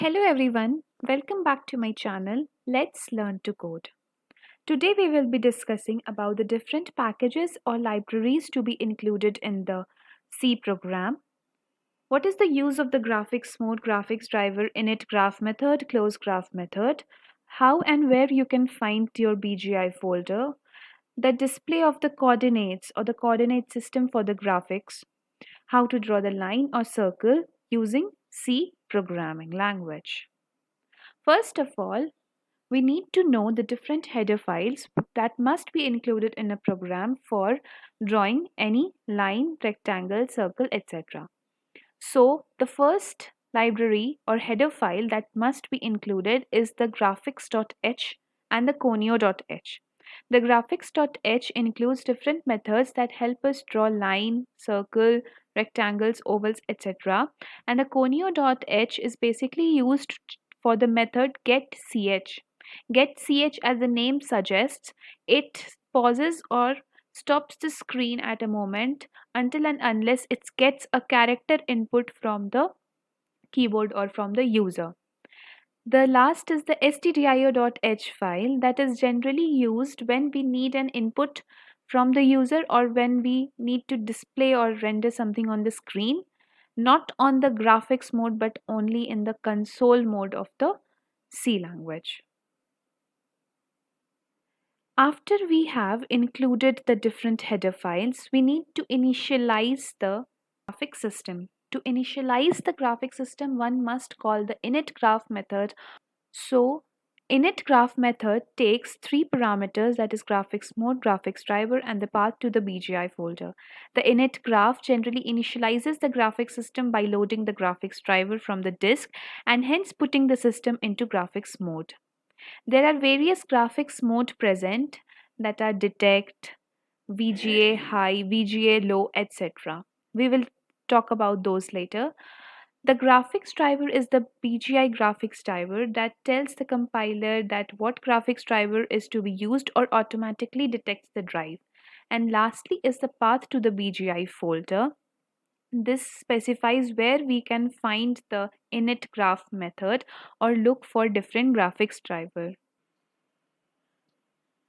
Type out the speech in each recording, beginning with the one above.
Hello everyone, welcome back to my channel. Let's learn to code. Today we will be discussing about the different packages or libraries to be included in the C program. What is the use of the graphics mode, graphics driver, init graph method, close graph method, how and where you can find your BGI folder, the display of the coordinates or the coordinate system for the graphics, how to draw the line or circle using C programming language. First of all, we need to know the different header files that must be included in a program for drawing any line, rectangle, circle, etc. So, the first library or header file that must be included is the graphics.h and the conio.h. The graphics.h includes different methods that help us draw line, circle, rectangles, ovals, etc. And the conio.h is basically used for the method getCh. GetCh, as the name suggests, it pauses or stops the screen at a moment until and unless it gets a character input from the keyboard or from the user. The last is the stdio.h file that is generally used when we need an input from the user or when we need to display or render something on the screen, not on the graphics mode but only in the console mode of the C language. After we have included the different header files, we need to initialize the graphic system. To initialize the graphic system, one must call the init graph method. So, init graph method takes three parameters, that is graphics mode, graphics driver, and the path to the BGI folder. The init graph generally initializes the graphic system by loading the graphics driver from the disk and hence putting the system into graphics mode. There are various graphics mode present that are detect, VGA high, VGA low, etc. We will talk about those later. The graphics driver is the BGI graphics driver that tells the compiler that what graphics driver is to be used or automatically detects the drive. And lastly is the path to the BGI folder. This specifies where we can find the init graph method or look for different graphics driver.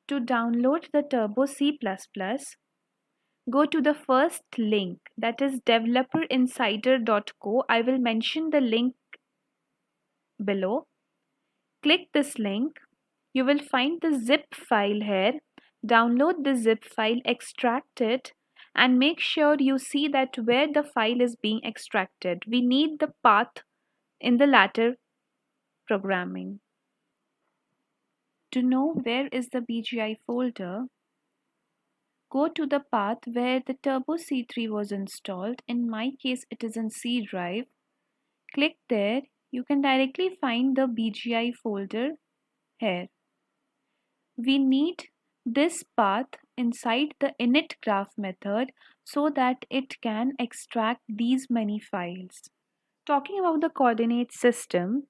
To download the Turbo C++, go to the first link, that is developerinsider.co. I will mention the link below. Click this link. You will find the zip file here. Download the zip file, extract it, and make sure you see that where the file is being extracted. We need the path in the latter programming. To know where is the BGI folder, go to the path where the Turbo C3 was installed. In my case, it is in C drive. Click there. You can directly find the BGI folder here. We need this path inside the init graph method so that it can extract these many files. Talking about the coordinate system,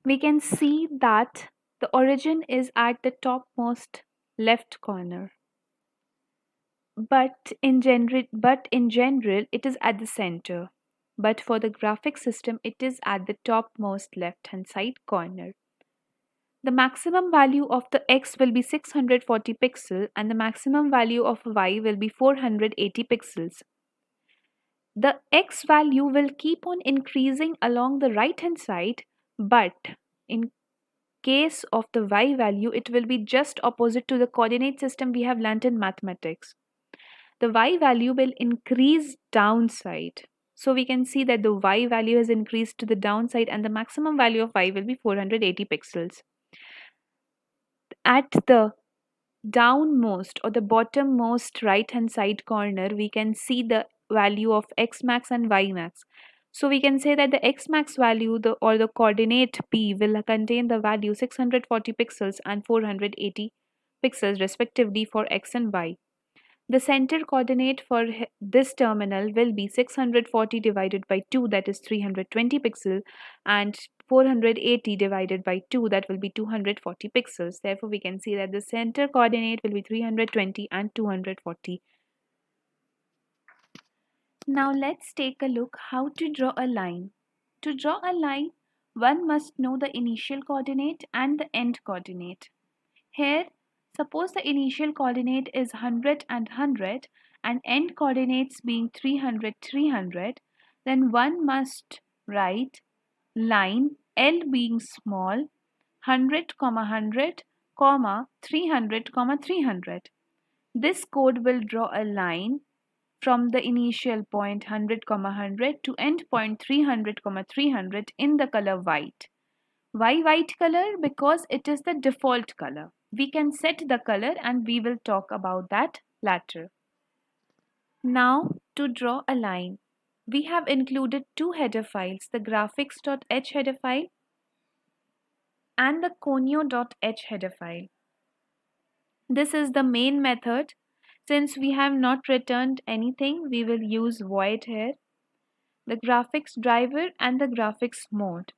we can see that the origin is at the topmost left corner. But in general it is at the center. But for the graphic system it is at the topmost left hand side corner. The maximum value of the x will be 640 pixels and the maximum value of y will be 480 pixels. The x value will keep on increasing along the right hand side, but in case of the y value, it will be just opposite to the coordinate system we have learnt in mathematics. The y value will increase downside. So we can see that the y value has increased to the downside and the maximum value of y will be 480 pixels. At the downmost or the bottommost right hand side corner, we can see the value of x max and y max. So we can say that the x max value or the coordinate p will contain the value 640 pixels and 480 pixels respectively for x and y. The center coordinate for this terminal will be 640 divided by 2, that is 320 pixels, and 480 divided by 2, that will be 240 pixels. Therefore, we can see that the center coordinate will be 320 and 240. Now let's take a look how to draw a line. To draw a line, one must know the initial coordinate and the end coordinate. Here, suppose the initial coordinate is 100 and 100 and end coordinates being 300, 300, then one must write line L being small 100, 100, 300, 300. This code will draw a line from the initial point 100, 100 to end point 300, 300 in the color white. Why white color? Because it is the default color. We can set the color and we will talk about that later. Now to draw a line, we have included two header files, the graphics.h header file and the conio.h header file. This is the main method. Since we have not returned anything, we will use void here. The graphics driver and the graphics mode.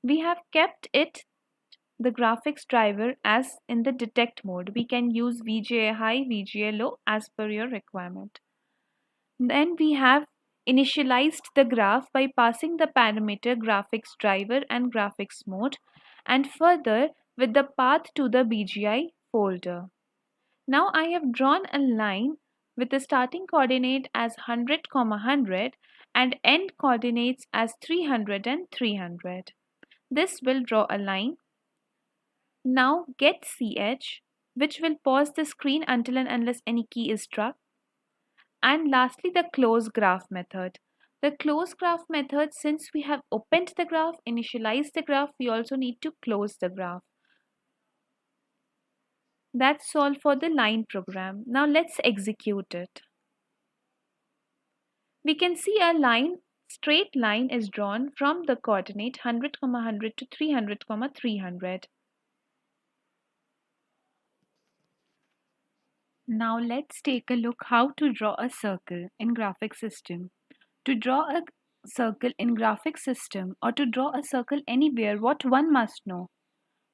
We have kept the graphics driver as in the detect mode. We can use VGA high, VGA low as per your requirement. Then we have initialized the graph by passing the parameter graphics driver and graphics mode and further with the path to the BGI folder. Now I have drawn a line with the starting coordinate as 100, 100 and end coordinates as 300 and 300. This will draw a line. Now get ch, which will pause the screen until and unless any key is struck. And lastly, the close graph method. The close graph method, since we have opened the graph, initialized the graph, we also need to close the graph. That's all for the line program. Now let's execute it. We can see a straight line is drawn from the coordinate 100, 100 to 300, 300. Now let's take a look how to draw a circle in graphic system. To draw a circle in graphic system or to draw a circle anywhere, what one must know?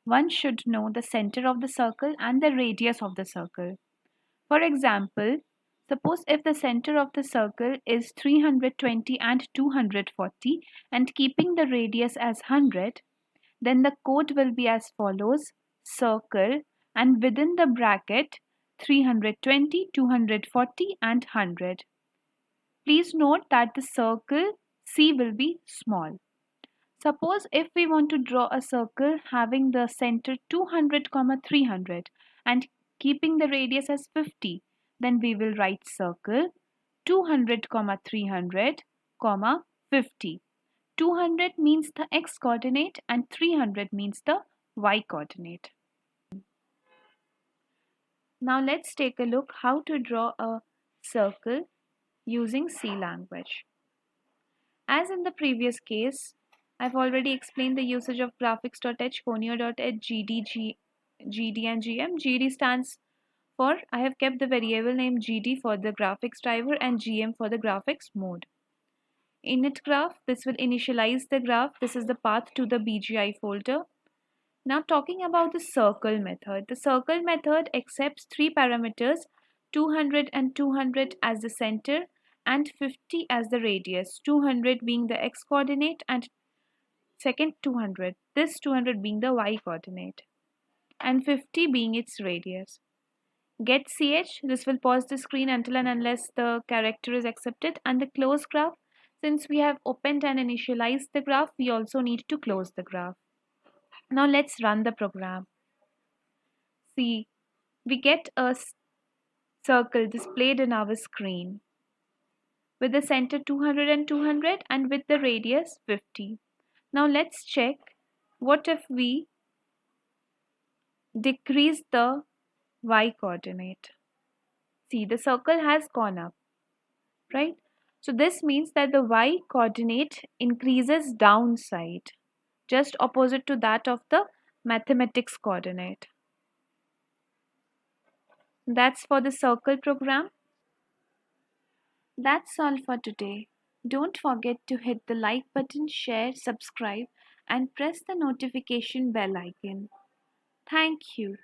One should know the center of the circle and the radius of the circle. For example, suppose if the center of the circle is 320 and 240 and keeping the radius as 100, then the code will be as follows: circle and within the bracket 320, 240 and 100. Please note that the circle C will be small. Suppose if we want to draw a circle having the center 200, 300 and keeping the radius as 50, then we will write circle 200, 300, 50. 200 means the x coordinate and 300 means the y coordinate. Now let's take a look how to draw a circle using C language. As in the previous case, I've already explained the usage of graphics.h, conio.h, GD and GM. GD stands for, I have kept the variable name GD for the graphics driver and GM for the graphics mode. Init graph, this will initialize the graph. This is the path to the BGI folder. Now talking about the circle method. The circle method accepts three parameters, 200 and 200 as the center and 50 as the radius, 200 being the x coordinate and second 200, this 200 being the y coordinate and 50 being its radius. Get ch, this will pause the screen until and unless the character is accepted, and the close graph, since we have opened and initialized the graph, we also need to close the graph. Now let's run the program. See, we get a circle displayed in our screen with the center 200 and 200 and with the radius 50. Now let's check what if we decrease the y coordinate. See, the circle has gone up, right? So this means that the y coordinate increases downside, just opposite to that of the mathematics coordinate. That's for the circle program. That's all for today. Don't forget to hit the like button, share, subscribe, and press the notification bell icon. Thank you.